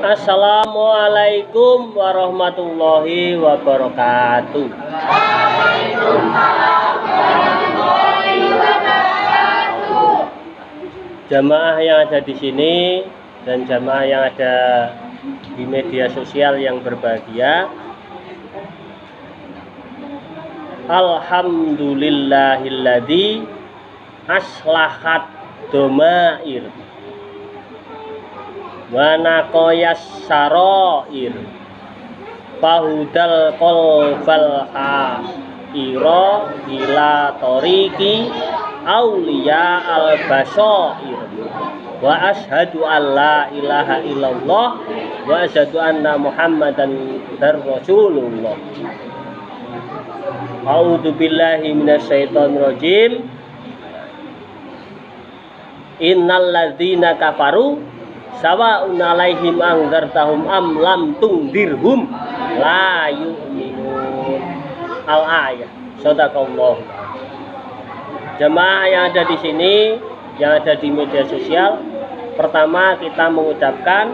Assalamualaikum warahmatullahi wabarakatuh. Jamaah yang ada di sini dan jamaah yang ada di media sosial yang berbahagia, alhamdulillahilladzi aslahat domair wa naqayas saroir fahudal qalbal haira ila tariqi auliya al basair wa ashhadu an la ilaha illallah wa ashhadu anna muhammadan rasulullah. A'udzu billahi minasyaitonir rajim. Innal ladzina kafaru sawa'un 'alaihim anzartahum am lam tungdirhum la yu'minun. Al-ayat. Shadaqallah. Jemaah yang ada di sini, yang ada di media sosial, pertama kita mengucapkan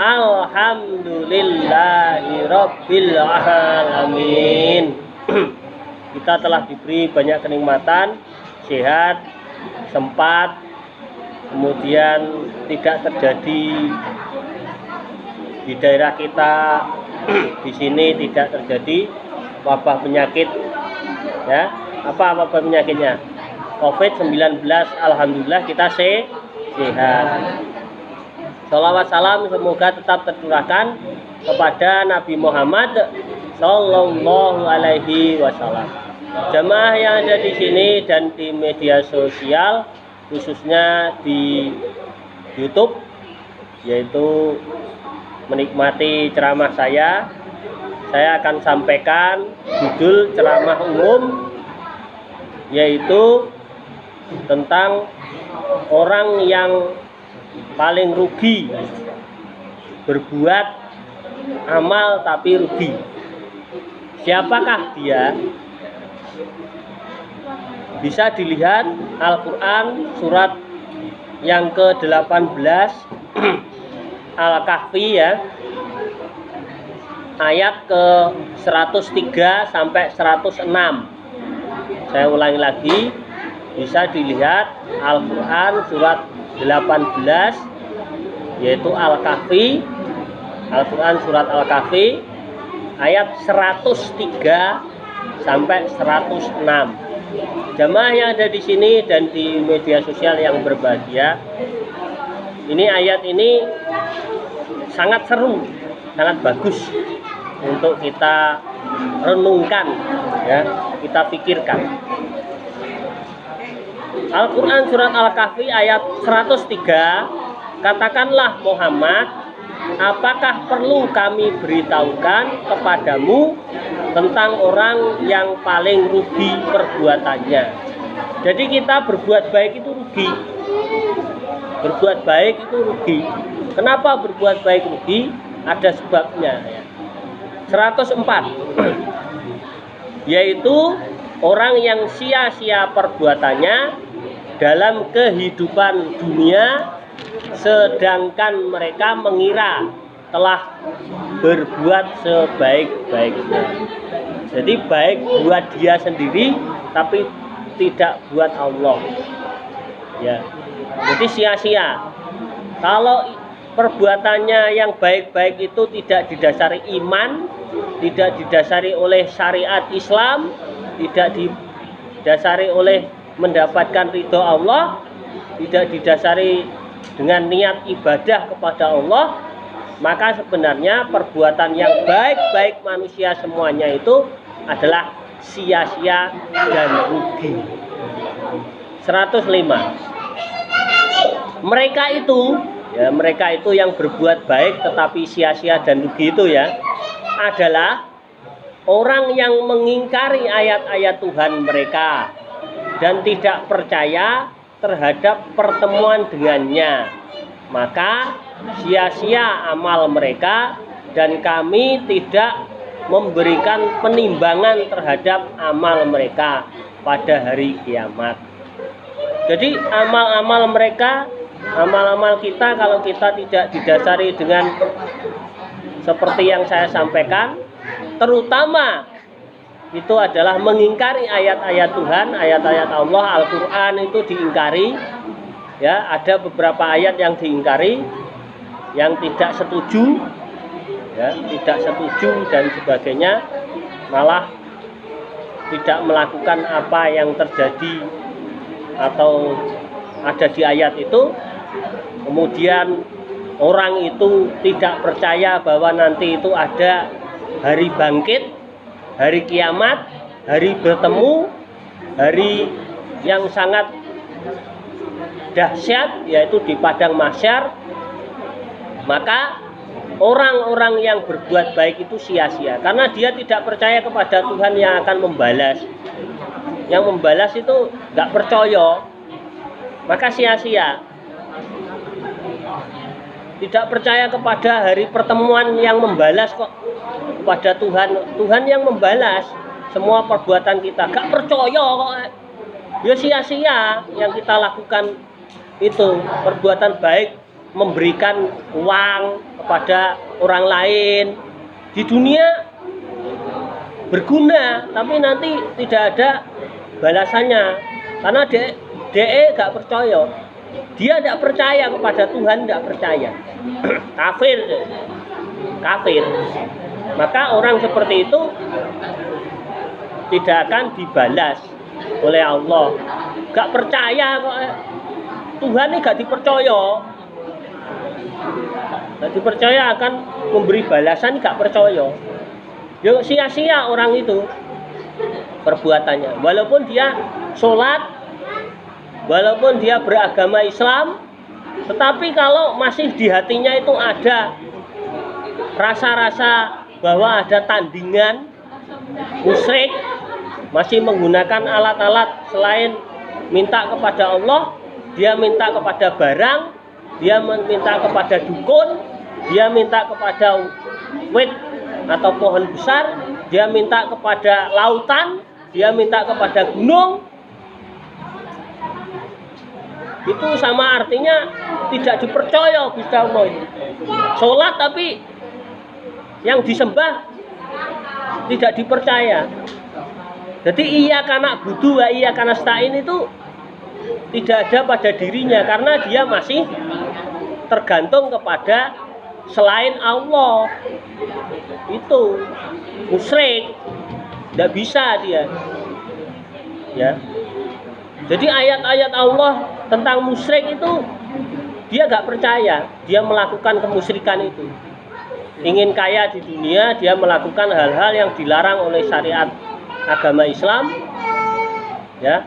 alhamdulillahirabbil alamin. Kita telah diberi banyak kenikmatan, sehat, sempat, kemudian tidak terjadi di daerah kita di sini tidak terjadi wabah penyakit, ya. Apa wabah penyakitnya? COVID-19. Alhamdulillah kita sehat. Sholawat salam semoga tetap tercurahkan kepada Nabi Muhammad Sallallahu Alaihi Wasallam. Jemaah yang ada di sini dan di media sosial, khususnya di YouTube, yaitu menikmati ceramah saya akan sampaikan judul ceramah umum, yaitu tentang orang yang paling rugi berbuat amal tapi rugi. Siapakah dia? Bisa dilihat Al-Quran surat yang ke-18 Al-Kahfi, ya, ayat ke-103 sampai 106. Saya ulangi lagi, bisa dilihat Al-Quran surat 18, yaitu Al-Kahfi, Al-Quran surat Al-Kahfi ayat 103 sampai 106. Jamaah yang ada di sini dan di media sosial yang berbahagia, ini ayat ini sangat seru, sangat bagus untuk kita renungkan, ya, kita pikirkan. Al-Quran surat Al-Kahfi ayat 103, katakanlah Muhammad, apakah perlu kami beritahukan kepadamu tentang orang yang paling rugi perbuatannya? Jadi kita berbuat baik itu rugi. Berbuat baik itu rugi. Kenapa berbuat baik rugi? Ada sebabnya, ya. 104 yaitu orang yang sia-sia perbuatannya dalam kehidupan dunia, sedangkan mereka mengira telah berbuat sebaik-baiknya. Jadi baik buat dia sendiri tapi tidak buat Allah, ya. Jadi sia-sia. Kalau perbuatannya yang baik-baik itu tidak didasari iman, tidak didasari oleh syariat Islam, tidak didasari oleh mendapatkan ridho Allah, tidak didasari dengan niat ibadah kepada Allah, maka sebenarnya perbuatan yang baik-baik manusia semuanya itu adalah sia-sia dan rugi. 105. Mereka itu yang berbuat baik tetapi sia-sia dan rugi itu, ya, adalah orang yang mengingkari ayat-ayat Tuhan mereka dan tidak percaya terhadap pertemuan dengannya. Maka sia-sia amal mereka dan kami tidak memberikan penimbangan terhadap amal mereka pada hari kiamat. Jadi amal-amal mereka, amal-amal kita, kalau kita tidak didasari dengan seperti yang saya sampaikan, terutama itu adalah mengingkari ayat-ayat Tuhan, ayat-ayat Allah, Al-Quran itu diingkari. Ya, ada beberapa ayat yang diingkari, yang tidak setuju, ya, tidak setuju dan sebagainya, malah tidak melakukan apa yang terjadi atau ada di ayat itu. Kemudian orang itu tidak percaya bahwa nanti itu ada hari bangkit, hari kiamat, hari bertemu, hari yang sangat dahsyat, yaitu di padang mahsyar. Maka orang-orang yang berbuat baik itu sia-sia, karena dia tidak percaya kepada Tuhan yang akan membalas. Yang membalas itu nggak percaya, maka sia-sia. Tidak percaya kepada hari pertemuan yang membalas kok, kepada Tuhan yang membalas semua perbuatan kita. Gak percaya kok, ya sia-sia yang kita lakukan itu. Perbuatan baik, memberikan uang kepada orang lain di dunia berguna, tapi nanti tidak ada balasannya, karena DE gak percaya. Dia tidak percaya kepada Tuhan, tidak percaya. Kafir. Maka orang seperti itu tidak akan dibalas oleh Allah. Gak percaya kok. Tuhan ini gak dipercaya. Gak dipercaya akan memberi balasan, gak percaya. Yo sia-sia orang itu perbuatannya. Walaupun dia sholat, walaupun dia beragama Islam, tetapi kalau masih di hatinya itu ada rasa-rasa bahwa ada tandingan musyrik, masih menggunakan alat-alat selain minta kepada Allah, dia minta kepada barang, dia minta kepada dukun, dia minta kepada wit atau pohon besar, dia minta kepada lautan, dia minta kepada gunung. Itu sama artinya tidak dipercaya Gusti Allah itu. Sholat tapi yang disembah tidak dipercaya. Jadi iya karena budu, iya karena stain itu tidak ada pada dirinya, karena dia masih tergantung kepada selain Allah. Itu musyrik, tidak bisa dia. Ya. Jadi ayat-ayat Allah tentang musyrik itu dia gak percaya, dia melakukan kemusyrikan itu. Ingin kaya di dunia, dia melakukan hal-hal yang dilarang oleh syariat agama Islam. Ya,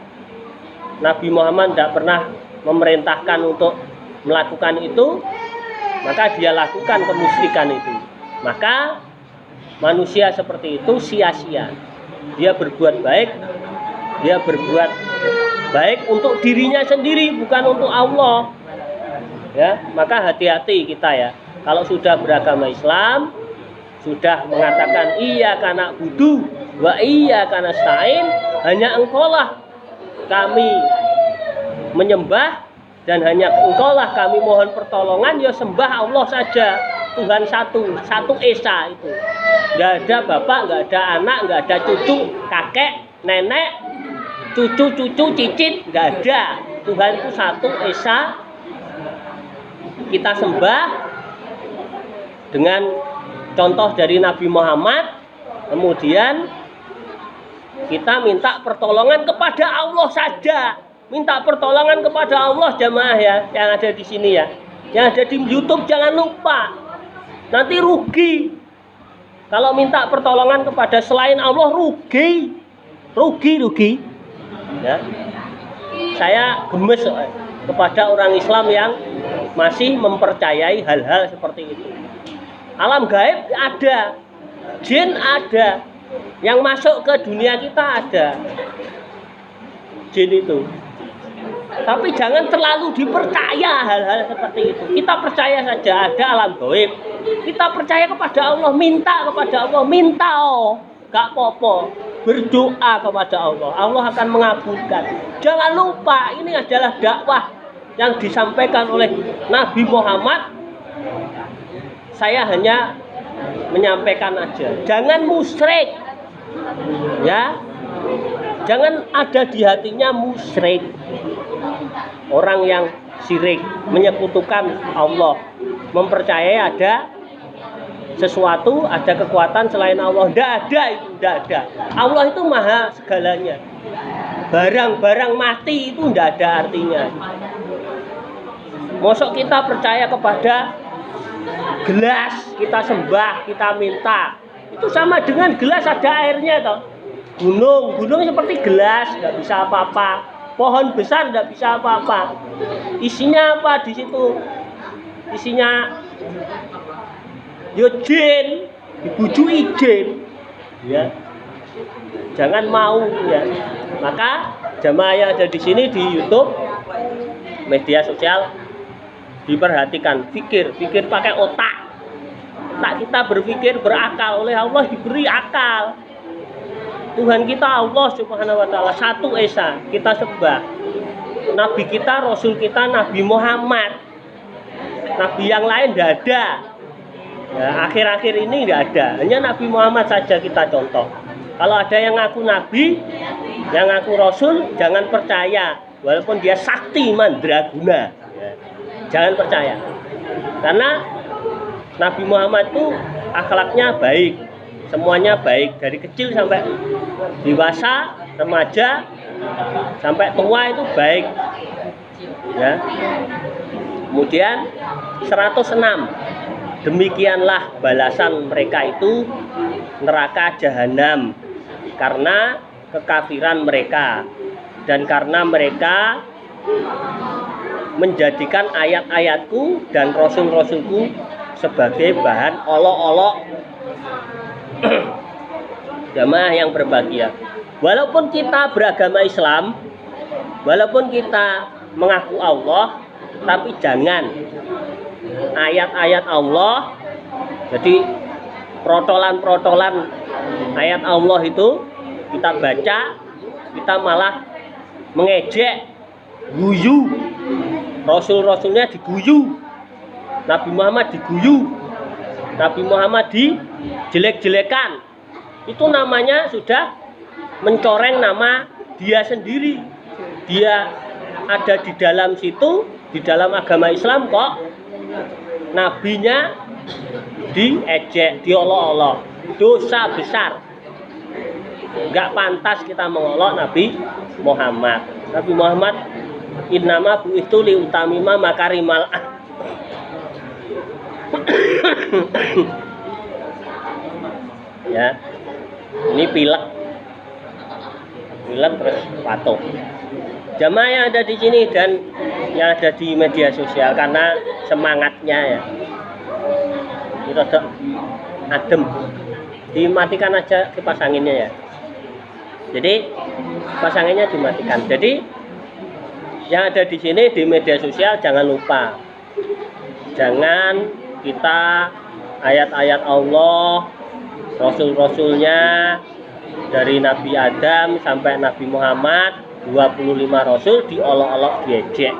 Nabi Muhammad tidak pernah memerintahkan untuk melakukan itu, maka dia lakukan kemusyrikan itu. Maka manusia seperti itu sia-sia. Dia berbuat baik, dia berbuat baik untuk dirinya sendiri, bukan untuk Allah. Ya, maka hati-hati kita ya. Kalau sudah beragama Islam, sudah mengatakan iya karena budu, wa iya karena stain, hanya engkaulah kami menyembah dan hanya engkaulah kami mohon pertolongan, ya sembah Allah saja. Tuhan satu esa itu. Nggak ada bapak, nggak ada anak, nggak ada cucu, kakek, nenek, cucu, cicit, nggak ada. Tuhan itu satu esa. Kita sembah dengan contoh dari Nabi Muhammad. Kemudian kita minta pertolongan kepada Allah saja. Minta pertolongan kepada Allah jamaah ya, yang ada di sini ya. Yang ada di YouTube jangan lupa. Nanti rugi. Kalau minta pertolongan kepada selain Allah rugi. Rugi. Ya. Saya gemes kepada orang Islam yang masih mempercayai hal-hal seperti itu. Alam gaib ada, jin ada, yang masuk ke dunia kita ada, jin itu. Tapi jangan terlalu dipercaya hal-hal seperti itu. Kita percaya saja ada alam gaib. Kita percaya kepada Allah, minta kepada Allah, minta gak apa-apa. Berdoa kepada Allah, Allah akan mengabulkan. Jangan lupa ini adalah dakwah yang disampaikan oleh Nabi Muhammad. Saya hanya menyampaikan aja. Jangan musyrik. Ya. Jangan ada di hatinya musyrik. Orang yang syirik, menyekutukan Allah, mempercayai ada sesuatu, ada kekuatan selain Allah. Tidak ada itu, tidak ada. Allah itu maha segalanya. Barang-barang mati itu tidak ada artinya. Mosok kita percaya kepada gelas, kita sembah, kita minta. Itu sama dengan gelas ada airnya toh. Gunung seperti gelas, nggak bisa apa-apa. Pohon besar nggak bisa apa-apa. Isinya apa di situ? Isinya yo jin, dibujui jin. Ya. Jangan mau ya. Maka jamaah yang ada di sini di YouTube, media sosial, diperhatikan, pikir pakai otak. Otak kita berpikir, berakal, oleh Allah diberi akal. Tuhan kita Allah Subhanahu wa taala satu esa, kita sembah. Nabi kita, Rasul kita Nabi Muhammad. Nabi yang lain tidak ada. Ya, akhir-akhir ini tidak ada. Hanya Nabi Muhammad saja kita contoh. Kalau ada yang ngaku nabi, yang ngaku rasul, jangan percaya. Walaupun dia sakti mandraguna, ya, jangan percaya. Karena Nabi Muhammad itu akhlaknya baik, semuanya baik, dari kecil sampai dewasa, remaja, sampai tua itu baik. Ya. Kemudian 106. Demikianlah balasan mereka itu neraka jahanam karena kekafiran mereka dan karena mereka menjadikan ayat-ayatku dan rasul-rasulku sebagai bahan olok-olok. Jamaah yang berbahagia, walaupun kita beragama Islam, walaupun kita mengaku Allah, tapi jangan ayat-ayat Allah, jadi protolan-protolan ayat Allah itu kita baca, kita malah mengejek, guyu, rasul-rasulnya diguyu, Nabi Muhammad diguyu, Nabi Muhammad dijelek-jelekan. Itu namanya sudah mencoreng nama dia sendiri. Dia ada di dalam situ, di dalam agama Islam kok nabinya diejek, diolok-olok. Dosa besar. Enggak pantas kita mengolok Nabi Muhammad. Nabi Muhammad innama bu'itsu liutamima makarimal ya. Ini pilek terus patung. Jamaah yang ada di sini dan yang ada di media sosial, karena semangatnya ya itu ada adem, dimatikan aja kipas anginnya ya. Jadi kipas anginnya dimatikan. Jadi yang ada di sini di media sosial jangan lupa, jangan kita ayat-ayat Allah, rasul-rasulnya dari Nabi Adam sampai Nabi Muhammad 25 rasul diolok-olok, diejek.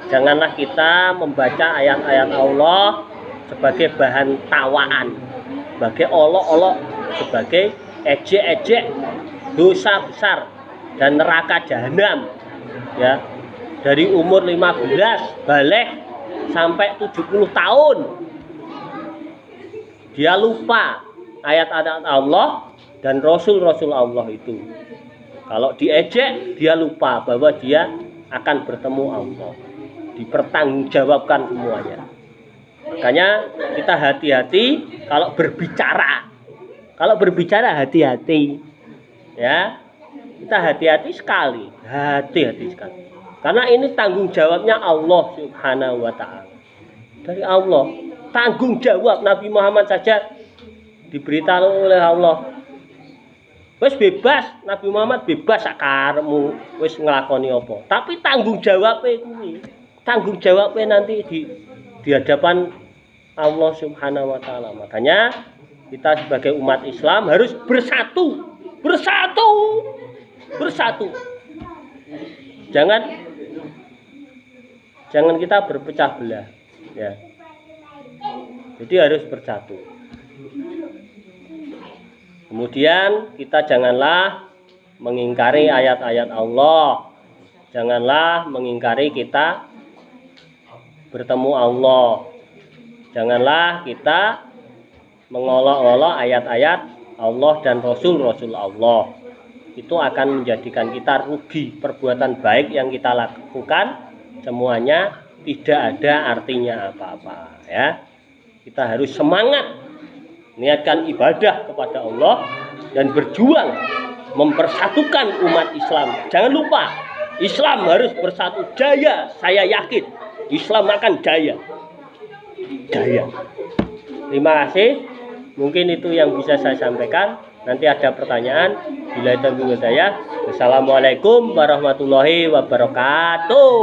Janganlah kita membaca ayat-ayat Allah sebagai bahan tawaan, sebagai olok-olok, sebagai ejek-ejek, dosa besar dan neraka jahanam. Ya. Dari umur 15 balik sampai 70 tahun dia lupa ayat-ayat Allah dan rasul-rasul Allah itu. Kalau diejek, dia lupa bahwa dia akan bertemu Allah, dipertanggungjawabkan semuanya. Makanya kita hati-hati kalau berbicara. Kalau berbicara hati-hati, ya, kita hati-hati sekali, hati-hati sekali. Karena ini tanggung jawabnya Allah Subhanahu wa Ta'ala. Dari Allah, tanggung jawab. Nabi Muhammad saja diberitahu oleh Allah, wis bebas, Nabi Muhammad bebas sakaremu wis nglakoni apa. Tapi tanggung jawabnya kuwi, tanggung jawabnya nanti di hadapan Allah Subhanahu wa Ta'ala. Makanya kita sebagai umat Islam harus bersatu. Jangan kita berpecah belah, ya. Jadi harus bersatu. Kemudian kita janganlah mengingkari ayat-ayat Allah. Janganlah mengingkari kita bertemu Allah. Janganlah kita mengolok-olok ayat-ayat Allah dan Rasul Allah. Itu akan menjadikan kita rugi. Perbuatan baik yang kita lakukan semuanya tidak ada artinya apa-apa, ya. Kita harus semangat niatkan ibadah kepada Allah dan berjuang mempersatukan umat Islam. Jangan lupa, Islam harus bersatu. Jaya, saya yakin Islam akan jaya. Jaya. Terima kasih. Mungkin itu yang bisa saya sampaikan. Nanti ada pertanyaan. Bila itu saya. Wassalamualaikum warahmatullahi wabarakatuh.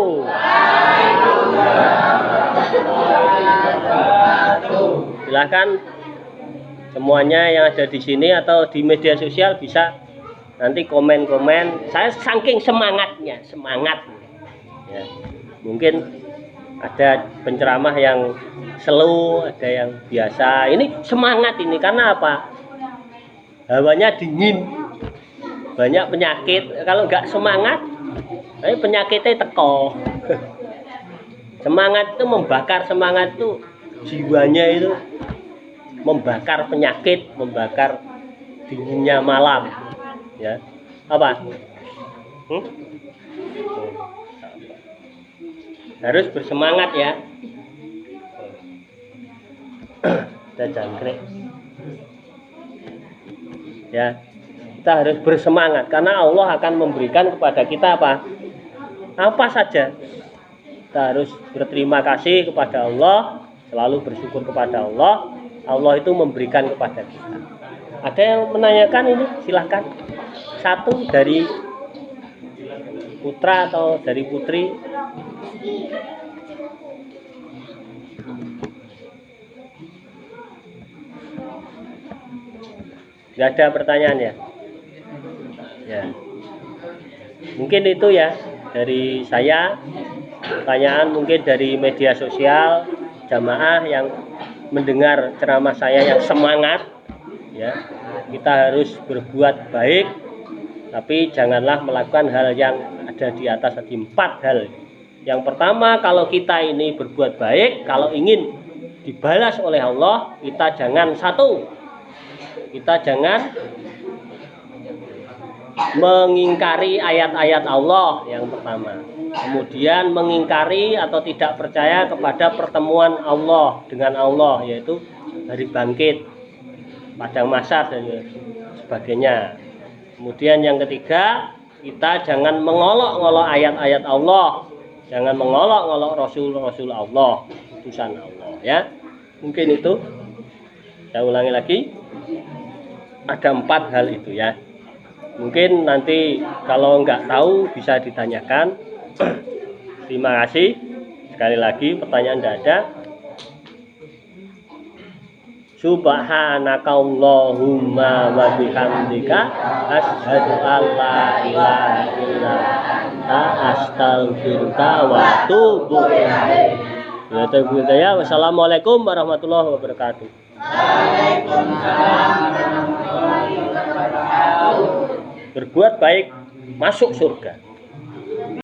Silakan semuanya yang ada di sini atau di media sosial bisa nanti komen-komen. Saya saking semangatnya, semangat. Ya. Mungkin ada penceramah yang slow, ada yang biasa. Ini semangat ini karena apa? Hawanya dingin, banyak penyakit. Kalau nggak semangat, penyakitnya teko. Semangat itu membakar, semangat itu jiwanya itu membakar penyakit, membakar dinginnya malam, ya. Apa? Harus bersemangat ya. Ada jangkrik. Ya, kita harus bersemangat karena Allah akan memberikan kepada kita apa? Apa saja. Kita harus berterima kasih kepada Allah, selalu bersyukur kepada Allah. Allah itu memberikan kepada kita. Ada yang menanyakan ini? Silahkan. Satu dari putra atau dari putri. Tidak ada pertanyaan ya? Ya. Mungkin itu ya dari saya. Pertanyaan mungkin dari media sosial, jamaah yang mendengar ceramah saya yang semangat, ya. Kita harus berbuat baik, tapi janganlah melakukan hal yang ada di atas tadi 4 hal. Yang pertama, kalau kita ini berbuat baik, kalau ingin dibalas oleh Allah, kita jangan kita jangan mengingkari ayat-ayat Allah yang pertama. Kemudian mengingkari atau tidak percaya kepada pertemuan Allah dengan Allah, yaitu hari bangkit, padang mahsyar dan sebagainya. Kemudian yang ketiga, kita jangan mengolok-olok ayat-ayat Allah, jangan mengolok-olok Rasul Allah, utusan Allah, ya. Mungkin itu. Saya ulangi lagi. Ada 4 hal itu ya. Mungkin nanti kalau nggak tahu bisa ditanyakan. Terima kasih. Sekali lagi pertanyaan tidak ada. Subhanakallahumma wa bihamdika asyhadu an la ilaha illa anta astaghfiruka wa atubu ilaik. Wassalamualaikum warahmatullahi wabarakatuh. Waalaikumsalam warahmatullahi wabarakatuh. Berbuat baik masuk surga.